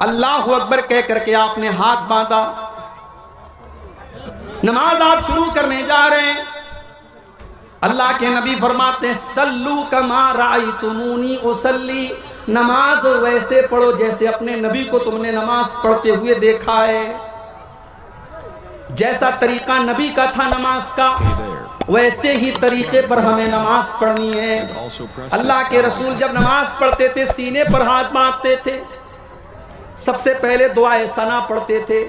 اللہ اکبر کہہ کر کے آپ نے ہاتھ باندھا، نماز آپ شروع کرنے جا رہے ہیں۔ اللہ کے نبی فرماتے ہیں صلو کما رأیتمونی اصلی، نماز ویسے پڑھو جیسے اپنے نبی کو تم نے نماز پڑھتے ہوئے دیکھا ہے۔ جیسا طریقہ نبی کا تھا نماز کا، ویسے ہی طریقے پر ہمیں نماز پڑھنی ہے۔ اللہ کے رسول جب نماز پڑھتے تھے سینے پر ہاتھ باندھتے تھے، سب سے پہلے دعائے ثنا پڑھتے تھے،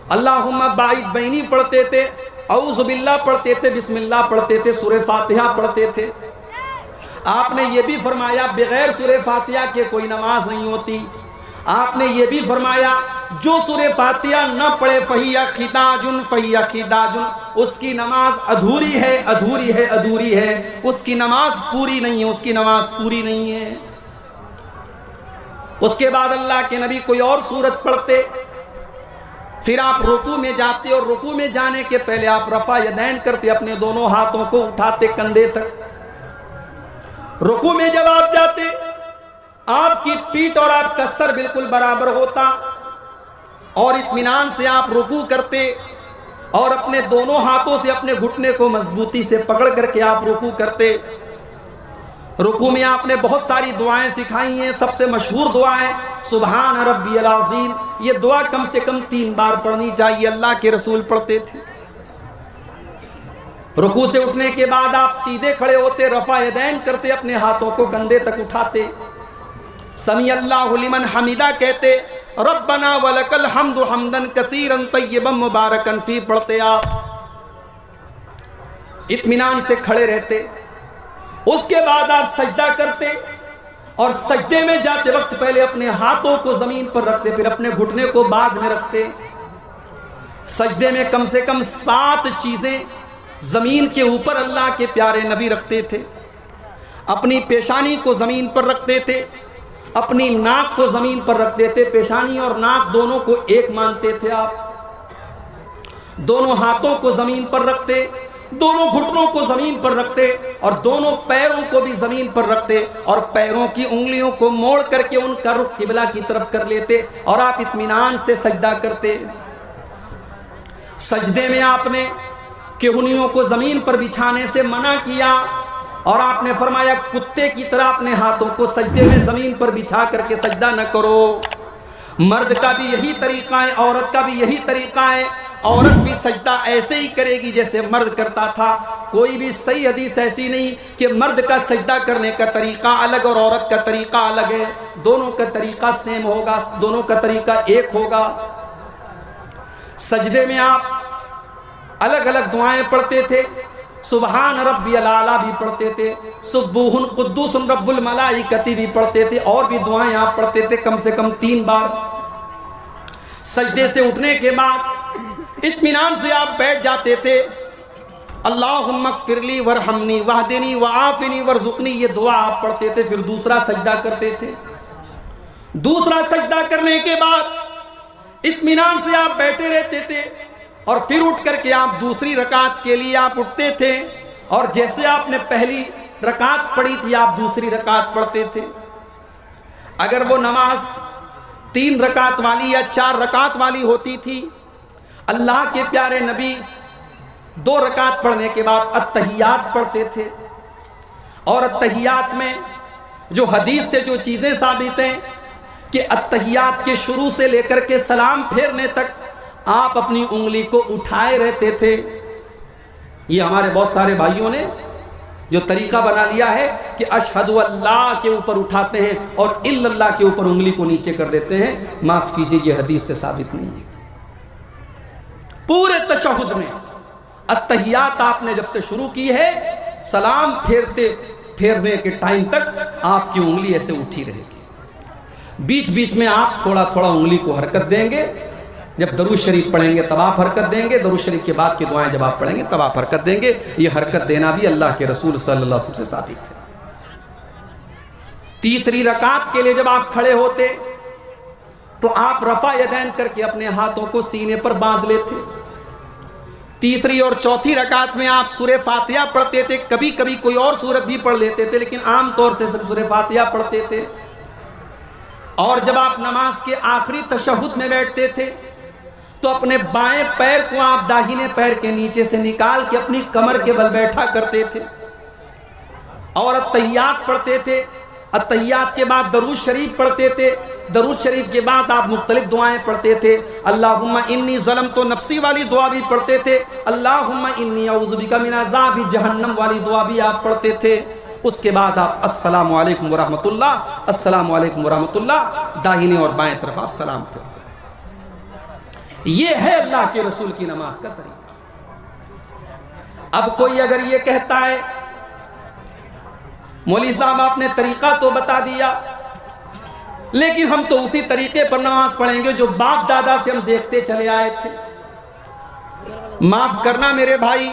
اللہم باعث بینی پڑھتے تھے، اعوذ باللہ پڑھتے تھے، بسم اللہ پڑھتے تھے، سورہ فاتحہ پڑھتے تھے۔ آپ نے یہ بھی فرمایا بغیر سورہ فاتحہ کے کوئی نماز نہیں ہوتی۔ آپ نے یہ بھی فرمایا جو سورہ فاتحہ نہ پڑھے فہیہ خداجن، فہیہ خداجن، اس کی نماز ادھوری ہے، ادھوری ہے، ادھوری ہے، اس کی نماز پوری نہیں ہے، اس کی نماز پوری نہیں ہے۔ اس کے بعد اللہ کے نبی کوئی اور سورت پڑھتے، پھر آپ رکوع میں جاتے اور رکوع میں جانے کے پہلے آپ رفع یدین کرتے، اپنے دونوں ہاتھوں کو اٹھاتے کندھے تک۔ رکوع میں جب آپ جاتے آپ کی پیٹھ اور آپ کا سر بالکل برابر ہوتا اور اطمینان سے آپ رکوع کرتے اور اپنے دونوں ہاتھوں سے اپنے گھٹنے کو مضبوطی سے پکڑ کر کے آپ رکوع کرتے۔ رکوع میں آپ نے بہت ساری دعائیں سکھائی ہیں، سب سے مشہور دعا ہے سبحان ربی العظیم۔ یہ دعا کم سے کم 3 بار پڑھنی چاہیے، اللہ کے رسول پڑھتے تھے۔ رکوع سے اٹھنے کے بعد آپ سیدھے کھڑے ہوتے، رفع یدین کرتے، اپنے ہاتھوں کو کندھے تک اٹھاتے، سمیع اللہ لمن حمیدہ کہتے، ربنا ولک الحمد حمدا کثیرا طیبا مبارکا فی پڑھتے، آپ اطمینان سے کھڑے رہتے۔ اس کے بعد آپ سجدہ کرتے اور سجدے میں جاتے وقت پہلے اپنے ہاتھوں کو زمین پر رکھتے، پھر اپنے گھٹنے کو بعد میں رکھتے۔ سجدے میں کم سے کم 7 چیزیں زمین کے اوپر اللہ کے پیارے نبی رکھتے تھے۔ اپنی پیشانی کو زمین پر رکھتے تھے، اپنی ناک کو زمین پر رکھتے تھے، پیشانی اور ناک دونوں کو ایک مانتے تھے آپ، دونوں ہاتھوں کو زمین پر رکھتے، دونوں گھٹنوں کو زمین پر رکھتے اور دونوں پیروں کو بھی زمین پر رکھتے اور پیروں کی انگلیوں کو موڑ کر کے ان کا رخ قبلہ کی طرف کر لیتے اور آپ اطمینان سے سجدہ کرتے۔ سجدے میں آپ نے کہنیوں کو زمین پر بچھانے سے منع کیا اور آپ نے فرمایا کتے کی طرح اپنے ہاتھوں کو سجدے میں زمین پر بچھا کر کے سجدہ نہ کرو۔ مرد کا بھی یہی طریقہ ہے، عورت کا بھی یہی طریقہ ہے۔ عورت بھی سجدہ ایسے ہی کرے گی جیسے مرد کرتا تھا۔ کوئی بھی صحیح حدیث ایسی نہیں کہ مرد کا سجدہ کرنے کا طریقہ الگ اور عورت کا طریقہ الگ ہے، دونوں کا طریقہ سیم ہوگا، دونوں کا طریقہ ایک ہوگا۔ سجدے میں آپ الگ الگ دعائیں پڑھتے تھے، سبحان ربی الاعلیٰ بھی پڑھتے تھے، سبوح قدوس رب الملائکۃ بھی پڑھتے تھے، اور بھی دعائیں آپ پڑھتے تھے کم سے کم 3 بار۔ سجدے سے اٹھنے کے بعد اطمینان سے آپ بیٹھ جاتے تھے، اللہم اغفر لی ورحمنی واہدنی وعافنی ورزقنی، یہ دعا آپ پڑھتے تھے، پھر دوسرا سجدہ کرتے تھے۔ دوسرا سجدہ کرنے کے بعد اطمینان سے آپ بیٹھے رہتے تھے اور پھر اٹھ کر کے آپ دوسری رکعت کے لیے آپ اٹھتے تھے اور جیسے آپ نے پہلی رکعت پڑھی تھی آپ دوسری رکعت پڑھتے تھے۔ اگر وہ نماز 3 رکعت والی یا 4 رکعت والی ہوتی تھی، اللہ کے پیارے نبی 2 رکعت پڑھنے کے بعد التحیات پڑھتے تھے، اور التحیات میں جو حدیث سے جو چیزیں ثابت ہیں کہ التحیات کے شروع سے لے کر کے سلام پھیرنے تک آپ اپنی انگلی کو اٹھائے رہتے تھے۔ یہ ہمارے بہت سارے بھائیوں نے جو طریقہ بنا لیا ہے کہ اشہد اللہ کے اوپر اٹھاتے ہیں اور الا اللہ کے اوپر انگلی کو نیچے کر دیتے ہیں، معاف کیجئے یہ حدیث سے ثابت نہیں ہے۔ پورے تشہد میں التحیات آپ نے جب سے شروع کی ہے، سلام پھیرنے کے ٹائم تک آپ کی انگلی ایسے اٹھی رہے گی۔ بیچ بیچ میں آپ تھوڑا تھوڑا انگلی کو حرکت دیں گے، جب درود شریف پڑھیں گے تب آپ حرکت دیں گے، درود شریف کے بعد کی دعائیں جب آپ پڑھیں گے تب آپ حرکت دیں گے۔ یہ حرکت دینا بھی اللہ کے رسول صلی اللہ علیہ وسلم سے ثابت ہے۔ تیسری رکعت کے لیے جب آپ کھڑے ہوتے تو آپ رفع یدین کر کے اپنے ہاتھوں کو سینے پر باندھ لیتے۔ تیسری اور چوتھی رکعت میں آپ سورہ فاتحہ پڑھتے تھے، کبھی کبھی کوئی اور سورت بھی پڑھ لیتے تھے، لیکن عام طور سے سب سورہ فاتحہ پڑھتے تھے۔ اور جب آپ نماز کے آخری تشہد میں بیٹھتے تھے تو اپنے بائیں پیر کو آپ داہنے پیر کے نیچے سے نکال کے اپنی کمر کے بل بیٹھا کرتے تھے اور اتحیات پڑھتے تھے. اتحیات کے بعد درود شریف پڑھتے تھے. درود شریف کے بعد آپ مختلف دعائیں پڑھتے تھے. اللہم انی ظلمت نفسی والی دعا بھی پڑھتے تھے. اللہم انی اعوذ بک من عذاب جہنم والی دعا بھی آپ پڑھتے تھے. اس کے بعد آپ السلام علیکم ورحمۃ اللہ، السلام علیکم ورحمۃ اللہ، داہنے اور بائیں طرف آپ سلام کرتے. یہ ہے اللہ کے رسول کی نماز کا طریقہ. اب کوئی اگر یہ کہتا ہے مولوی صاحب آپ نے طریقہ تو بتا دیا لیکن ہم تو اسی طریقے پر نماز پڑھیں گے جو باپ دادا سے ہم دیکھتے چلے آئے تھے. معاف کرنا میرے بھائی،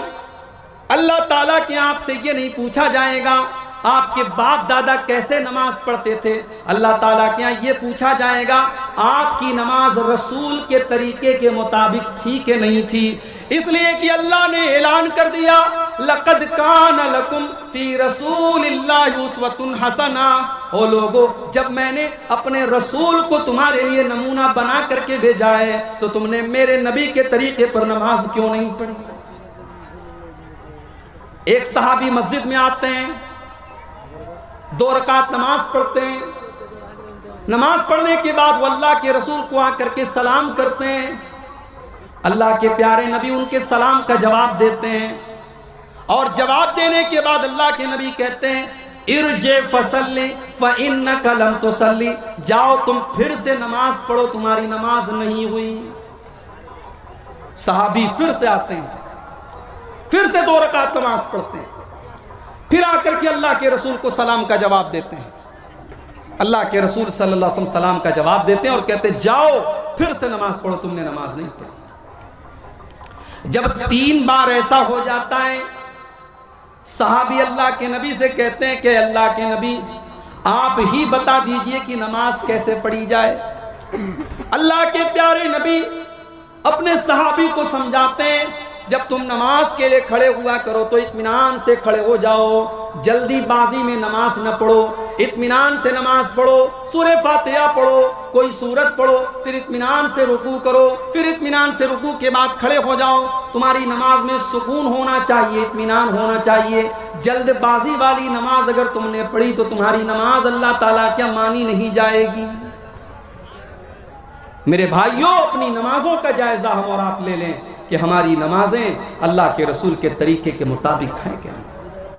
اللہ تعالیٰ کے آپ سے یہ نہیں پوچھا جائے گا آپ کے باپ دادا کیسے نماز پڑھتے تھے. اللہ تعالیٰ کے یہ پوچھا جائے گا آپ کی نماز رسول کے طریقے کے مطابق تھی کہ نہیں تھی. اس لیے کہ اللہ نے اعلان کر دیا لَقَدْ كَانَ لَكُمْ فِي رَسُولِ اللَّهِ أُسْوَةٌ حَسَنَةٌ. او لوگو، جب میں نے اپنے رسول کو تمہارے لیے نمونہ بنا کر کے بھیجا ہے تو تم نے میرے نبی کے طریقے پر نماز کیوں نہیں پڑھی؟ ایک صحابی مسجد میں آتے ہیں، 2 رکعت نماز پڑھتے ہیں. نماز پڑھنے کے بعد وہ اللہ کے رسول کو آ کر کے سلام کرتے ہیں. اللہ کے پیارے نبی ان کے سلام کا جواب دیتے ہیں اور جواب دینے کے بعد اللہ کے نبی کہتے ہیں ارجع فصلی فإنک لم تصلی. جاؤ تم پھر سے نماز پڑھو، تمہاری نماز نہیں ہوئی. صحابی پھر سے آتے ہیں، پھر سے 2 رکعت نماز پڑھتے ہیں، پھر آ کر کے اللہ کے رسول کو سلام کا جواب دیتے ہیں. اللہ کے رسول صلی اللہ علیہ وسلم سلام کا جواب دیتے ہیں اور کہتے ہیں جاؤ پھر سے نماز پڑھو، تم نے نماز نہیں پڑھی. جب 3 بار ایسا ہو جاتا ہے صحابی اللہ کے نبی سے کہتے ہیں کہ اللہ کے نبی آپ ہی بتا دیجئے کہ نماز کیسے پڑھی جائے. اللہ کے پیارے نبی اپنے صحابی کو سمجھاتے ہیں جب تم نماز کے لیے کھڑے ہوا کرو تو اطمینان سے کھڑے ہو جاؤ، جلدی بازی میں نماز نہ پڑھو، اطمینان سے نماز پڑھو. سورہ فاتحہ پڑھو، کوئی سورت پڑھو، پھر اطمینان سے رکوع کرو، پھر اطمینان سے رکوع کے بعد کھڑے ہو جاؤ. تمہاری نماز میں سکون ہونا چاہیے، اطمینان ہونا چاہیے. جلد بازی والی نماز اگر تم نے پڑھی تو تمہاری نماز اللہ تعالیٰ کیا مانی نہیں جائے گی. میرے بھائیوں، اپنی نمازوں کا جائزہ ہم اور آپ لے لیں کہ ہماری نمازیں اللہ کے رسول کے طریقے کے مطابق ہیں کیا.